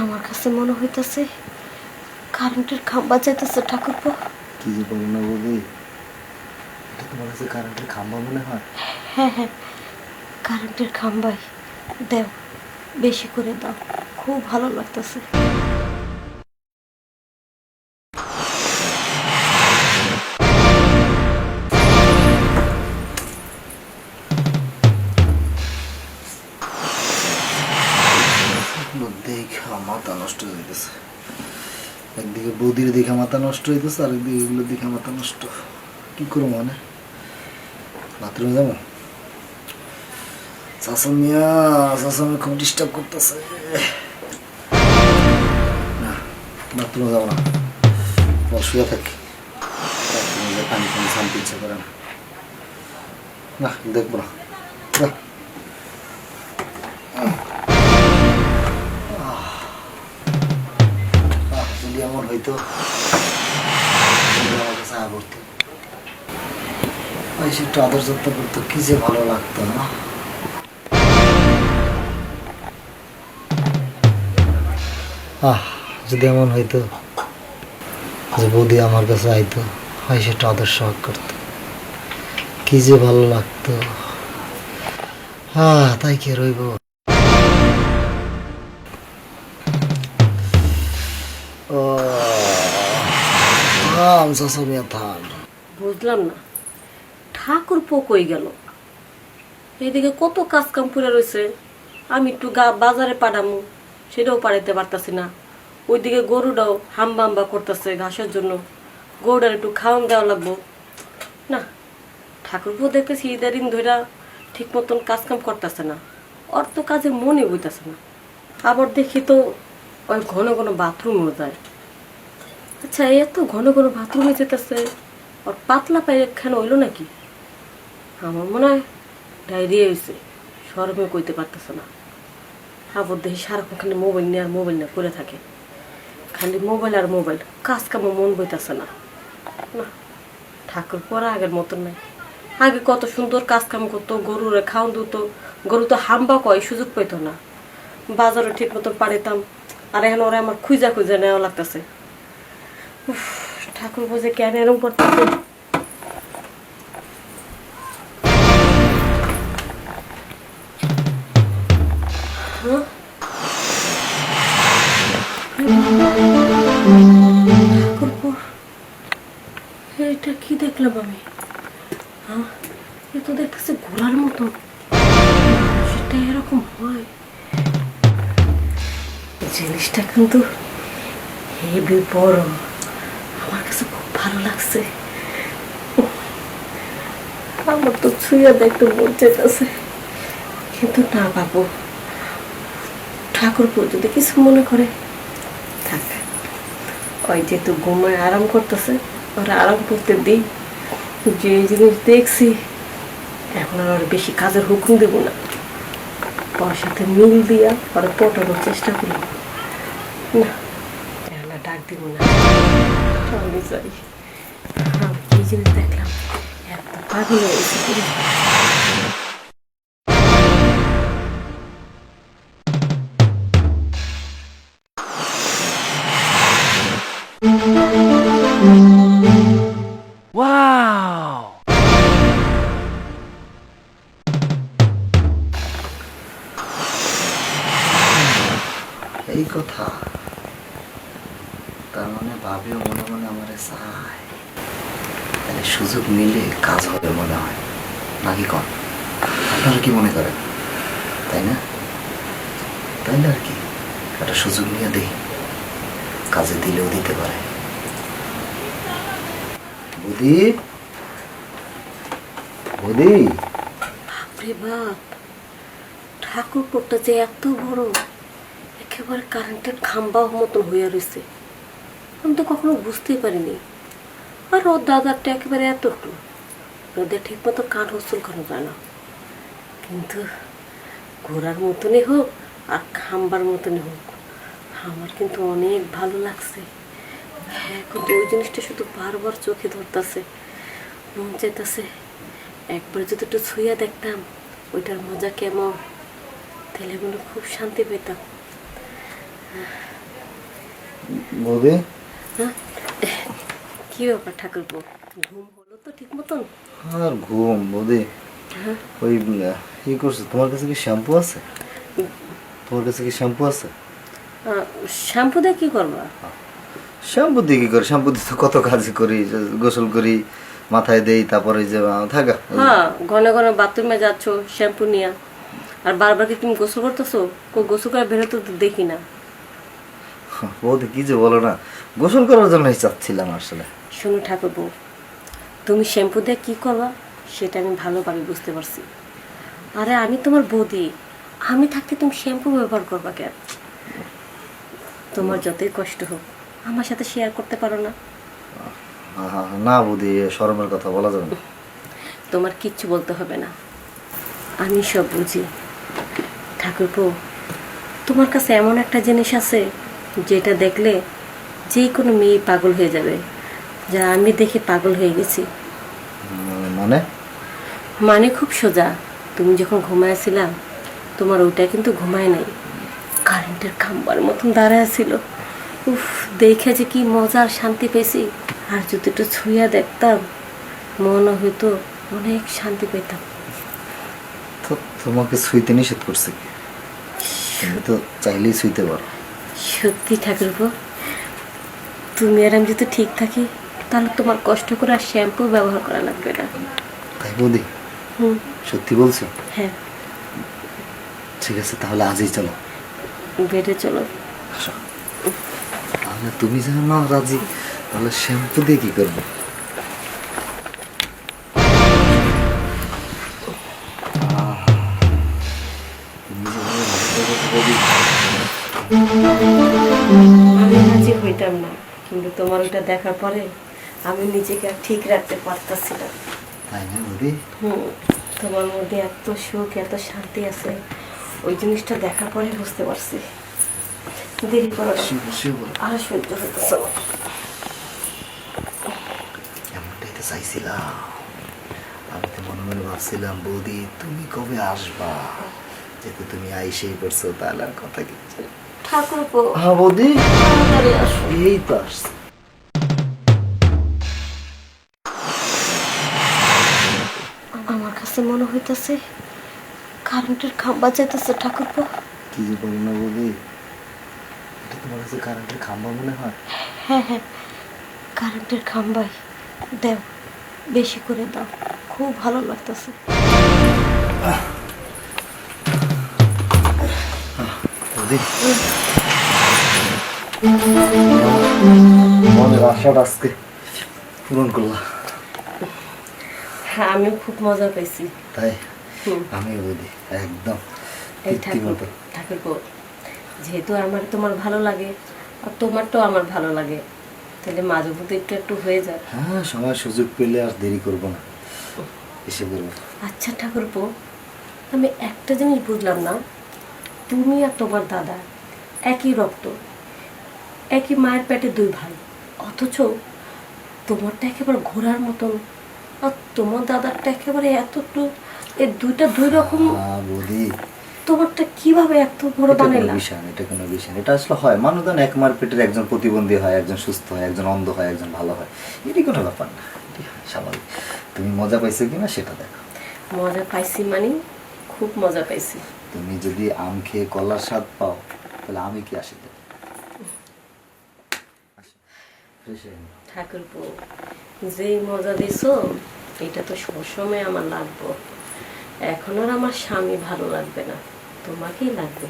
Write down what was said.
আমার কাছে মনে হইতাছে কারেন্টের খাম্বা যাইতেছে ঠাকুরপো। কি যে বলো না বলি, এটা তোমার কাছে কারেন্টের খাম্বা মনে হয়? হ্যাঁ হ্যাঁ, কারেন্টের খাম্বাই। দেও, বেশি করে দাও, খুব ভালো লাগতেছে। দেখা মাথা নষ্ট হয়ে যেতেছে। একদিকে বৌদির দেখে মাথা নষ্ট হইতেছে, আরেকদিকে এগুলো দেখে মাথা নষ্ট। কি করবো মানে, বাথরুমে যাবো? চাষা আমি খুব ডিস্টার্ব করতেছে। না, বাথরুমে যাবো না, শুয়ে থাকি। বাথরুমে পানি পানি শান্তি ইচ্ছে করে না। না, দেখবো না। যদি এমন হইতো আমার কাছে করতো, একটু আদর যত্ন করতো, কি যে ভালো লাগতো না। যদি এমন হইতো যে বৌদি আমার কাছে আইতো, সেটা আদর সহগ করতো, কি যে ভালো লাগতো। তাই কি রইব। বুঝলাম না, ঠাকুরপো কই গেল? এইদিকে কত কাজ কাম করে রয়েছে, আমি একটু বাজারে পাঠামু, সেটাও পাঠাইতে পারতাছি না। ওইদিকে গরুটাও হাম্বা হাম্বা করতেছে ঘাসের জন্য, গরুটার একটু খাওয়ান দেওয়া লাগবো। না, ঠাকুরপো দেখতেছি ইদারিং ধইরা ঠিক মতন কাজ কাম করতেছে না, ওর তো কাজে মনে বইতেছে না। আবার দেখি তো ওই ঘন ঘন বাথরুমেও যায়। আচ্ছা, এত ঘন ঘন বাথরুমে যেতেছে, ওর পাতলা পায়খানা হইলো নাকি? আমার মনে হয় ডায়রিয়া হয়েছে, শরমে কইতে পারতেছে না। আবার দেখি সারাক্ষণ খালি মোবাইল নিয়ে আর মোবাইল নিয়ে করে থাকে, খালি মোবাইল আর মোবাইল, কাজ কামে মন বইতেছে না। না, ঠাকুর পরা আগের মতন নাই। আগে কত সুন্দর কাজ কাম করতো, গরুরে খাওয়ান দিত, গরু তো হাম্বা কয় সুযোগ পেত না, বাজারে ঠিক মতন পাঠাইতাম। আর এখন ওরা আমার খুঁজা খুঁজা নেওয়া লাগতেছে। ঠাকুর বুঝে কেন এরকম করতেছে? এটা কি দেখলাম আমি? এ তো দেখতেছে ঘোড়ার মতো, সেটা এরকম হয়? জিনিসটা কিন্তু হেবি বড়, আমার কাছে খুব ভালো লাগছে। আমার তো ছুঁয়ে দেখতে মন চাইতেছে, কিন্তু না বাবু, ঠাকুরপো যদি কিছু মনে করে থাক, ওই যেহেতু ঘুমায় আরাম করতেছে, ওরা আরাম করতে দিই। যে জিনিস দেখছি এখন আর বেশি কাজের হুকুম দেব না, ওর সাথে মিল দিয়া ওরা পটানোর চেষ্টা করব না, ডাক দিব না। আমি যাই, আমি কি জিনিস দেখলাম, এত পাগল হয়ে গেছে। এই কথা, তার মানে ভাবিও মনে মনে আমার চায়, তাহলে সুযোগ নিলে কাজ হবে মনে হয় নাকি? কন আপনারা কি মনে করেন? তাই না? তাইলে আর কি, একটা সুযোগ নিয়ে দেই, কাজে দিলেও দিতে পারে। বৌদি, বৌদি। বাপরে বাপ, ঠাকুরপোটা যে এত বড়, একেবারে কারেন্টের খাম্বা মতন হইয়া রয়েছে, আমি তো কখনো বুঝতেই পারিনি। আর ওর দাদারটা একেবারে এতটুকু, ওদের ঠিক মতো কান হস্তুল করা যায় না। কিন্তু ঘোড়ার মতনই হোক আর খাম্বার মতনই হোক, আমার কিন্তু অনেক ভালো লাগছে। হ্যাঁ, কিন্তু ওই জিনিসটা শুধু বারবার চোখে ধরতেছে, মন চাইতেছে একবার যদি একটু ছুঁয়া দেখতাম ওইটার মজা কেমন, তাহলে মনে খুব শান্তি পেতাম। বৌদি কি ব্যাপার ঠাকুরপো, ঘুম হলো তো ঠিক মতন? আর ঘুম বৌদি। ওই ই করছো, তোমার কাছে কি শ্যাম্পু আছে? তোমার কাছে কি শ্যাম্পু আছে? শ্যাম্পু দিয়ে কি করবা? শ্যাম্পু দিয়ে কি করে? শ্যাম্পু দিয়ে তো কত কাজ করি, গোসল করি, মাথায় দেই, তারপরে যে থাকা। হ্যাঁ, ঘন ঘন বাথরুমে যাচ্ছ শ্যাম্পু নিয়ে, আর বারবার কি তুমি গোসল করতেছো? গোসল করে বেরোতে তো দেখি না। বৌদি কি যে বলো না, গোসল করার জন্যই চাচ্ছিলাম আসলে। শোনো ঠাকুরপো, তুমি শ্যাম্পু দিয়ে কি করবা সেটা আমি ভালোভাবে বুঝতে পারছি। আরে আমি তোমার বৌদি, আমি থাকতে তুমি শ্যাম্পু ব্যবহার করবা কেন? তোমার যতই কষ্ট হোক আমার সাথে শেয়ার করতে পারো না? না বৌদি, শরমের কথা বলা যাবে না। তোমার কিচ্ছু বলতে হবে না, আমি সব বুঝি। ঠাকুরপো, তোমার কাছে এমন একটা জিনিস আছে যেটা দেখলে যে কোনো মেয়ে পাগল হয়ে যাবে, যা আমি দেখে পাগল হয়ে গেছি। মানে? মানে খুব সোজা, তুমি যখন ঘুমাইছিলাম তোমার ওইটা কিন্তু ঘুমায় নাই, কারেন্টের খাম্বার মতন দাঁড়ায় ছিল। উফ, দেখে যে কি মজা আর শান্তি পেয়েছি। আর যদি একটু ছুঁয়া দেখতাম মনে হইতো অনেক শান্তি পেতাম। তো তোমাকে ছুঁইতে নিষেধ করছে কি? তুমি তো চাইলেই ছুঁইতে পারো। সত্যি ঠাকুরপো, তুমি আর আমি যদি ঠিক থাকি তাহলে তোমার কষ্ট করে আর শ্যাম্পু ব্যবহার করা লাগবে না। তাই বৌদি? হুম, সত্যি বলছো? হ্যাঁ। ঠিক আছে, তাহলে আজই চলো। বেডে চলো। আসো। তাহলে তুমি যেন না রাজি, তাহলে শ্যাম্পু দিয়ে কি করবো? আমি রাজি হইতাম না, কিন্তু তোমার ওইটা দেখার পরে আমি নিজেকে আর ঠিক রাখতে পারতাছি না। তাই না বৌদি? তোমার মধ্যে এত সুখ, এত শান্তি আছে, ওই জিনিসটা দেখার পরে বুঝতে পারছি। দেরি করো না, আর সহ্য হইতেছে না। এমনটাই তো চাইছিলাম। আমি তো মনে মনে ভাবছিলাম বৌদি তুমি কবে আসবা, যেহেতু তুমি আইসেই করছো তাহলে আর কথা কিছু। ঠাকুরপো, হ্যাঁ বৌদি, তাড়াতাড়ি আসো। এই তো আসছে। আমার কাছে মনে হইতেছে কারেন্টের খাম্বা যাইতেছে। ঠাকুরপো, কি যে বলো না বৌদি, এটা তোমার কাছে কারেন্টের খাম্বা মনে হয়? হ্যাঁ হ্যাঁ, কারেন্টের খাম্বাই। দাও, বেশি করে দাও, খুব ভালো লাগতেছে। বৌদি, মনের আশাটা আজকে পূরণ করলা। হ্যাঁ, আমিও খুব মজা পাইছি। তাই হুম। আমি বৌদি একদম এই তৃপ্তিমতো। ঠাকুরপো, যেহেতু আমার তোমার ভালো লাগে আর তোমারটাও আমার ভালো লাগে, তাহলে মাঝে মধ্যে একটু একটু হয়ে যায়। হ্যাঁ, সময় সুযোগ পেলে আর দেরি করবো না, এসে করবো। আচ্ছা ঠাকুরপো, আমি একটা জিনিস বুঝলাম না, তুমি আর তোমার দাদা একই রক্ত, একই মায়ের পেটে দুই ভাই, অথচ তোমারটা একেবারে ঘোড়ার মতন আর তোমার দাদারটা একেবারে এতটুকু, এই দুইটা দুই রকম। হ্যাঁ বৌদি, তোমারটা কিভাবে এত বড় এটা কোনো বানাইলা? বিষয় না, এটা কোনো বিষয় না। এটা আসলে হয়, মানুষজন এক মার পেটের একজন প্রতিবন্ধী হয়, একজন সুস্থ হয়, একজন অন্ধ হয়, একজন ভালো হয়, এটি কোনো ব্যাপার না, এটি স্বাভাবিক। তুমি মজা পাইছো কিনা সেটা দেখো। মজা পাইছি মানে খুব মজা পাইছি। তুমি যদি আম খেয়ে কলার স্বাদ পাও তাহলে আমি কি আসি? ঠাকুরপো, যেই মজা দিছো এটা তো সবসময় আমার লাগবে। এখন আর আমার স্বামী ভালো লাগবে না, তোমাকেই লাগবে।